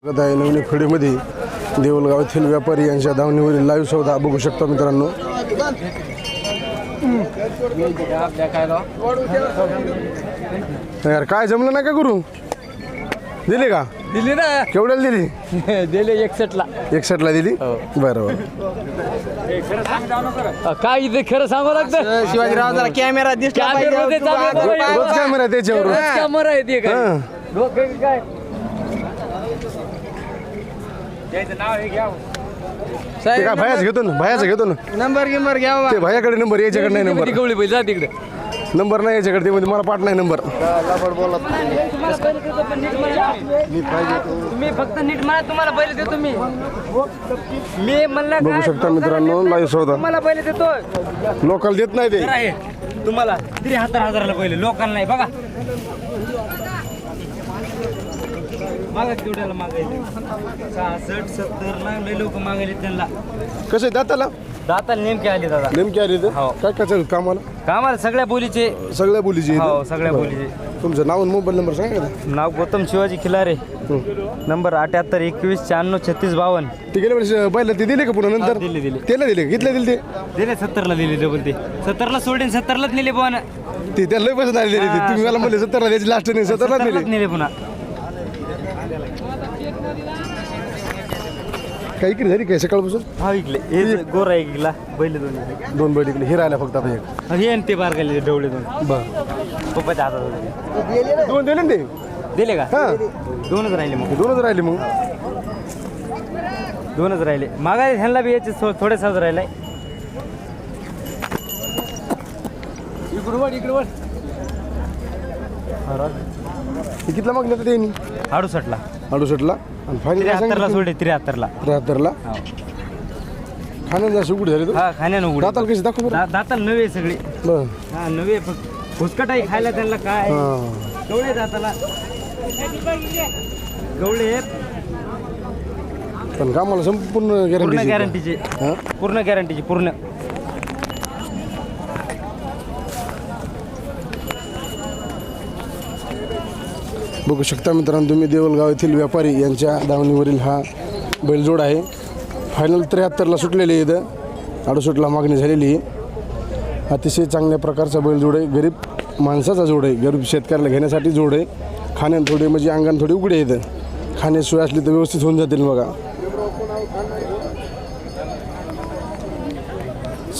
आहे नवीन खेडीमध्ये देऊळगाव येथील व्यापारी यांच्या दावणीवरील लाईव्ह सौदा बघू शकता मित्रांनो। यार काय जमलं नाही का गुरु? दिली का? दिली ना? केवढ्याला दिली? दिले 61 ला। 61 ला दिली? बरोबर। काय इथे खरं सांगावं लागतं शिवाजीराव जरा कॅमेरा दिसला कॅमेरामध्ये चालू आहे बाबा. रोज कॅमेरा त्याच्यावर रोज कॅमेरा आहे ते काय डोकं काय त्याचं नाव हे घ्या ते काय भयाच घेतो ना, भयाचा घेतो ना नंबर गिंबर घ्या बाबा. ते भयाकडे नंबर याच्याकडे नाही नंबर गवळी बैल जा तिकडे नंबर नाही याच्याकडे ते मध्ये मला पाठ नाही नंबर। तुम्ही फक्त नीट म्हणा तुम्हाला बैल देतो मी म्हणलं बघू शकता मित्रांनो लाईव्ह सौदा तुम्हाला बैल देतो लोकल देत नाही ते आहे तुम्हाला 73,000ला पहिले लोकांना नाही बघा मागा केवढ्याला मागायचं 66 70 ला लय लोक मागायले त्यांना कसे दाताला दाताला नेमके आले दादा नेमके आले हो. काय काय चालू कामाला कामाला सगळ्या बोलीचे सगळ्या बोलीची हो सगळ्या बोलीचे तुमचं नाव आणि मोबाईल नंबर सांगा ना। नाव गौतम शिवाजी खिलारे नंबर 78 21 96 36 52 ते गेल्या वेळेस पहिलं ते दिले का पुन्हा नंतर दिले त्याला दिले कितले दिले दिले 70 ला दिले डबल ते 70 ला सोडून 70 लाच नेले पण ते त्याला लय पैसे दिले तुम्ही मला म्हणले 70 ला द्यायची लास्ट नाही 70 ला दिले नेले पुन्हा काही इकडे झाली काय सकाळपासून हा इकले हे गोरा इकला बैल दोन बैल इकडे हे राहिला फक्त आता एक हे आणि ते बार गेले डवळे दोन बरं पप्पाच्या हातात होते. दोन दिले ना ते दिले का हा दोनच राहिले मग दोनच राहिले मग दोनच राहिले मागायला ह्यांना बी याचे थोडेसाच राहिलाय इकडे वळ हे कितला मागले तर त्यांनी 68 ला 68 ला आणि फायनल 73 ला सोडले 73 ला 73 ला खाण्यात जास्त उघड झाली तो हा खाण्यानं उघड दाताला कशी दाखव बरं दाताला नवे सगळे बरं हा नवे फक्त फुसकटाई खायला त्यांना काय हां गवळे दाताला गवळे पण कामाला संपूर्ण पूर्ण गॅरंटी गॅरंटीचे हां पूर्ण गॅरंटीची पूर्ण बघू शकता मित्रांनो तुम्ही देऊळगाव येथील व्यापारी यांच्या दावणीवरील हा बैलजोड आहे फायनल 73 ला सुटलेली आहे इथं 68 ला मागणी झालेली आहे अतिशय चांगल्या प्रकारचा बैलजोड आहे गरीब माणसाचा जोड आहे गरीब शेतकऱ्याला घेण्यासाठी जोड आहे खाण्यात थोडे म्हणजे अंगाने थोडी उघडे येतं खाण्याची सोय असली तर व्यवस्थित होऊन जातील बघा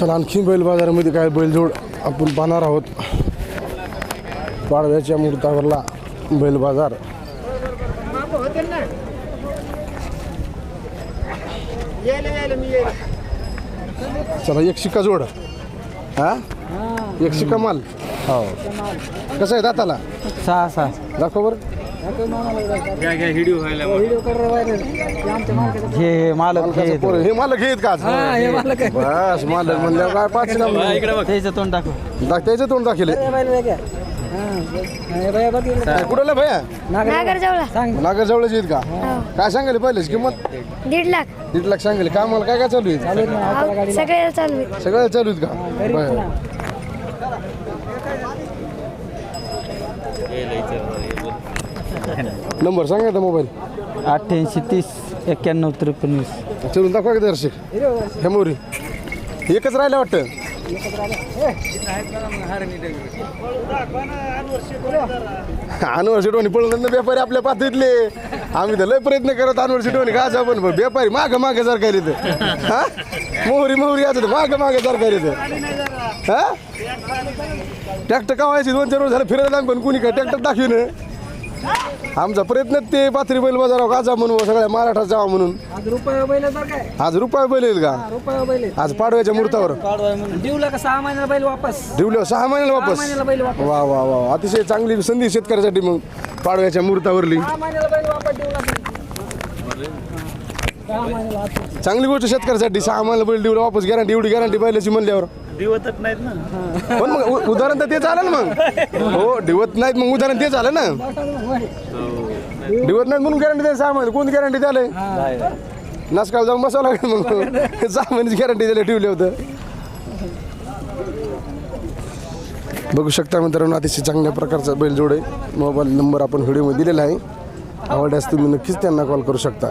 चला आणखी बैल बाजारामध्ये काय बैलजोड आपण पाहणार आहोत पाडव्याच्या मुहूर्तावरला बैल बाजार चला एक शिक्का जोड हा एक शिक्का माल हो कसं आहे दाताला 6 दाखव बरं हे मालक हे मालक घेत का आज? बस मालक म्हणल्यावर काय पाच त्याचं तोंड दाखव त्याचं तोंड दाखले कुठला भैया नागर जवळच येत का काय सांगायला पहिलेच किंमत 1.5 लाख 1.5 लाख सांगायला कामाला काय काय चालू आहे सगळे चालू आहे. सगळ्या चालू आहेत का बरं नंबर सांगा मोबाईल 88 30 91 53 चलून दाखवा का दर्शक ह्या मोरी एकच राहिलं वाटतं अनवर्षी टोनी पळून व्यापारी आपल्या पातळीतले आम्ही तर लय प्रयत्न करत अनवर्षी टोनी का आपण व्यापारी माग मागे सरकार येतं हा मोहरी असं माग मागे सरकार येतं हा ट्रॅक्टर कावायची 2-4 वर्ष झालं फिरायला लांब पण कुणी काय ट्रॅक्टर दाखवीन आमचा प्रयत्न ते पाथरी बैल बाजारावर गाजा म्हणून सगळ्या महाराष्ट्रात जावा म्हणून आज रुपये बैल आहेत का आज पाडव्याच्या मुहूर्तावर दिवला का 6 महिन्याला बैल वापस ठेवलं 6 महिन्याला वापस वा वा वा अतिशय चांगली संधी शेतकऱ्यासाठी मग पाडव्याच्या मुहूर्तावरली चांगली गोष्ट शेतकऱ्यासाठी 6 महिन्याला बैल दिवला वापस गॅरंटी एवढी गॅरंटी बैलाची म्हणल्यावर दिवतच नाहीत ना पण मग उदाहरण तर ते झालं ना मग हो दिवत नाहीत मग उदाहरण ते झालं ना दिवत नाहीत म्हणून गॅरंटी द्यायला 6 महिने कोण गॅरंटी द्याले नासकाल जाऊन बसावं लागेल मग 6 महिन्याची गॅरंटी द्यायला ठेवले होतं बघू शकता मित्रांनो अतिशय चांगल्या प्रकारचा बैलजोड आहे मोबाईल नंबर आपण व्हिडिओमध्ये दिलेला आहे आवडल्यास तुम्ही नक्कीच त्यांना कॉल करू शकता.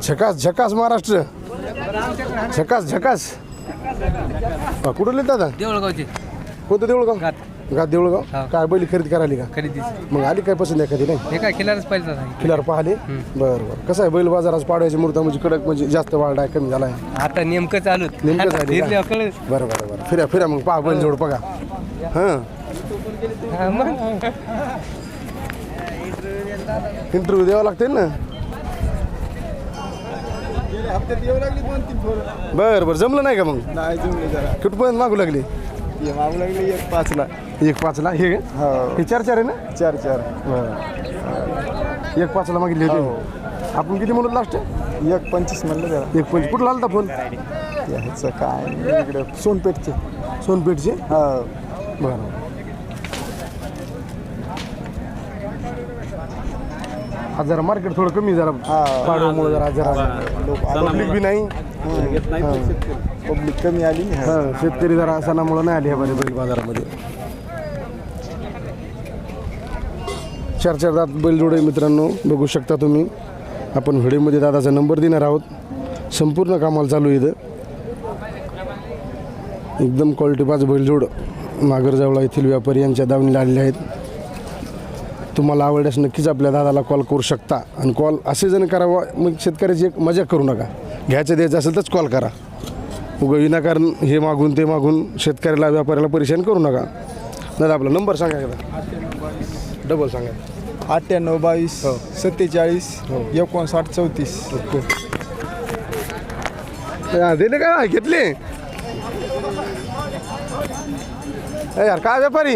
झकास झकास महाराष्ट्र, झकास झकास. कुठं लिहित दादा? देवळगावची कोणतं देऊळगाव? घात देऊळगाव. काय बैल खरेदी करायली का? खरेदी मग आली काय पसंत एखादी नाही? हे काय खिलारच पाहिजे खिलार पाहिले. बरं बरं. कसं आहे बैल बाजार आज पाडव्याची मूर्त म्हणजे कडक म्हणजे जास्त वाढला आहे कमी झाला आहे? आता नेमकं चालू नेमकं झाली का? बरं बरं बरं. फिरा फिरा मग पहा बैल जोड बघा. हां इंटरव्ह्यू द्यावं लागते ना. बरं बरं. जमलं नाही का मग? नाही जमले जरा कुठपर्यंत मागू लागली? मागू लागले 1.5ला. 1.5ला हे हे 4-4 आहे ना? 4 बरं. 1.5ला मागितली होती. आपण किती म्हणत लास्ट? 1.25 म्हणलं जरा 1.25. कुठला आलता फोन? ह्याचं काय इकडे सोनपेठचे. सोनपेठचे. हा बरं. आज जरा मार्केट थोडं कमी जरा पाडव्यामुळे जरा पब्लिक बी नाही. पब्लिक कमी आली. हां शेतकरी जरा सणामुळे नाही आली ह्या बैल बाजारामध्ये. 4-4 दात बैलजोडे मित्रांनो बघू शकता तुम्ही. आपण व्हिडिओमध्ये दादाचा नंबर देणार आहोत. संपूर्ण कामाला चालू आहे इथं. एकदम क्वालिटीबाज बैलजोड नागरजावळा येथील व्यापारी यांच्या दावणीला आलेले आहेत. तुम्हाला आवडल्यास नक्कीच आपल्या दादाला कॉल करू शकता. आणि कॉल असे जण करावा मग शेतकऱ्याची एक मजा करू नका. घ्यायचं द्यायचं असेल तरच कॉल करा. उगा विनाकारण हे मागून ते मागून शेतकऱ्याला व्यापाऱ्याला परेशान करू नका. दादा आपला नंबर सांगा एकदा. डबल सांगा. 98 22 47 59 34. दिले काय घेतले? यार काय व्यापारी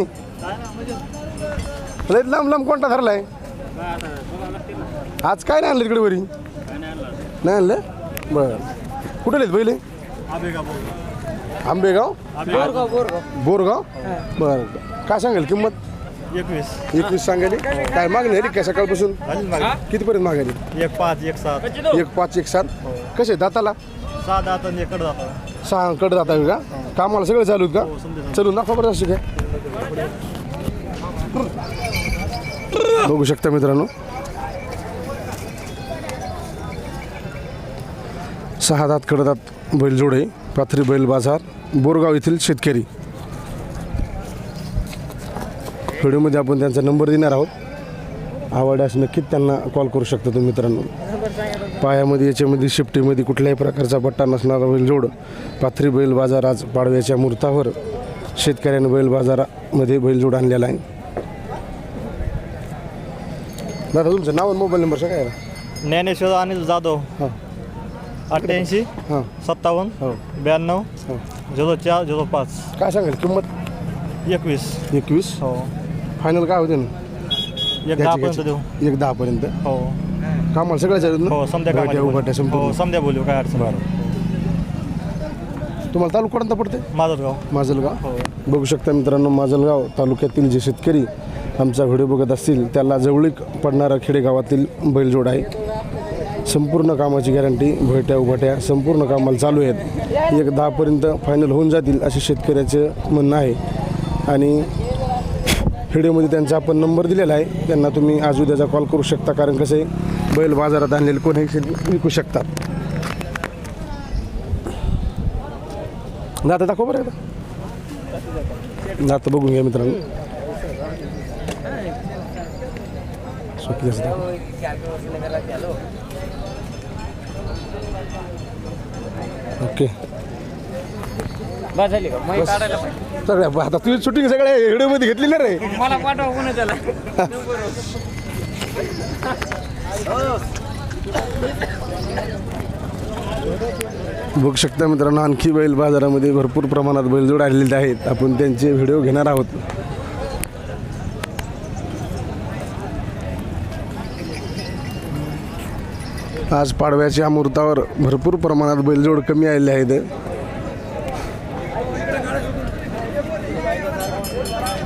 लय लांब लांब कोणता धरलाय? आज काय नाही आणलं तिकडे वरी? नाही आणलं. बरं. कुठे लिहित पहिले? आंबेगाव बोरगाव. बरं. काय सांगेल किंमत? 21 सांगायली. काय मागणी आली काय सकाळपासून? कितीपर्यंत मागायली? 1.5 1.7 1.5 1.7. कसे दाताला? 6 दात आणि 1 दात. 6 कडे जाता का? कामाला सगळे चालू आहेत का? चलू ना खबर असते काय? बघू शकता मित्रांनो 6 दात कडदात बैलजोडे पाथरी बैल बाजार बोरगाव येथील शेतकरी. व्हिडिओमध्ये आपण त्यांचा नंबर देणार आहोत. आवडल्यास नक्कीच त्यांना कॉल करू शकता तुम्ही मित्रांनो. पायामध्ये याच्यामध्ये शिफ्टीमध्ये कुठल्याही प्रकारचा पट्टा नसणारा बैलजोड पाथरी बैल बाजार आज पाडव्याच्या मुहूर्तावर शेतकऱ्याने बैल बाजारामध्ये बैलजोड आणलेला आहे. दादा तुमचं नाव आणि मोबाईल नंबर सांगा. ज्ञानेश्वर अनिल जाधव. हां 88 हां 57 हो 92 हो. 04 05. काय सांगाल किंमत? 21. हो. फायनल काय होते ना? 10 पर्यंत देऊ. 10 पर्यंत. हो कामाला सगळ्या चालू हो संध्याकाळी उभाट्या हो संपूर्ण. समजा बोलू काय अडचण नाही. तुम्हाला तालुका कोणता पडते? माझं माजलगाव. हो बघू शकता मित्रांनो माजलगाव तालुक्यातील जे शेतकरी आमचा व्हिडिओ बघत असतील त्याला जवळीक पडणारा खेडेगावातील बैलजोड आहे. संपूर्ण कामाची गॅरंटी भोयट्या उभाट्या संपूर्ण कामाला चालू आहेत. 10 पर्यंत फायनल होऊन जातील असे शेतकऱ्याचं म्हणणं आहे. आणि व्हिडिओमध्ये त्यांचा आपण नंबर दिलेला आहे. त्यांना तुम्ही आज उद्याचा कॉल करू शकता. कारण कसं आहे बैल बाजारात आणलेले कोणीही विकू शकतात. दाता दाखव बरं एकदा. दाता बघून घ्या मित्रांनो. ओके सगळ्या आता तुझी शूटिंग सगळ्या व्हिडिओमध्ये घेतली ना रे. मला पाठवा कोण त्याला. बघू शकता मित्रांनो आणखी बैल बाजारामध्ये भरपूर प्रमाणात बैलजोड आलेले आहेत. आपण त्यांचे व्हिडिओ घेणार आहोत. आज पाडव्याच्या मुहूर्तावर भरपूर प्रमाणात बैलजोड कमी आलेले आहेत.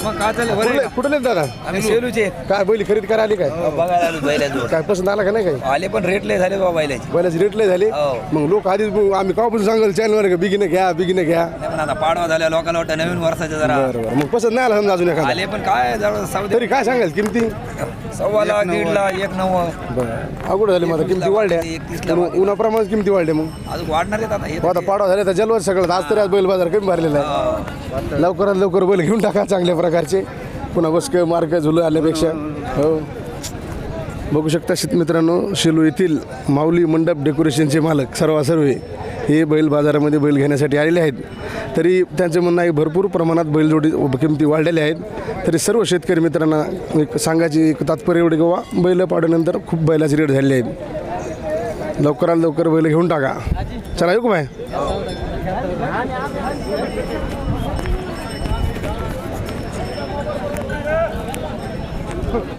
मग काय चाललं बरं आहे का? कुठले दादा आम्ही सेलूचे आहेत. काय बैल खरेदी करायला आली काय बघायला आलो बैलांजवळ. काय पसंत आला का नाही काय आले पण रेट लय झाले बाबा बैलाचे. बैलाचे रेट लय झाले हो. मग लोक आधीच आम्ही कापासून सांगाल चॅनलवर का बिगिने घ्या बिगिने घ्या नाही पण आता पाडवा झाल्या लोकांना वाटतं नवीन वर्षाच्या जरा बरं बरं मग पसंत नाही आला समजा अजून एखादा आले पण काय जवळ सावधी तरी काय सांगाल किमती 1.25 लाख 1.5 लाख 1.90 बरं अवघड झाली माझा किमती वाढल्या 31 ला पण उन्हाप्रमाणे किमती वाढल्या मग अजून वाढणार आहेत आता हे आता पाडवा झाले तर जलवर सगळं आज तरी आज बैल बाजार कमी भरलेला आहे लवकरात लवकर बैल घेऊन टाका चांगल्या प्रकारचे पुन्हा बसक मार्क झुलं आल्यापेक्षा हो बघू शकता शेतमित्रांनो शेलू येथील माऊली मंडप डेकोरेशनचे मालक सर्व हे बैल बाजारामध्ये बैल घेण्यासाठी आलेले आहेत तरी त्यांचं म्हणणं आहे भरपूर प्रमाणात बैलजोडी किमती वाढलेल्या आहेत तरी सर्व शेतकरी मित्रांना एक सांगायची एक तात्पर्य एवढे किंवा बैल पाडल्यानंतर खूप बैलाचे रेट झालेले आहेत लवकरात लवकर बैल घेऊन टाका चला येऊ का बाय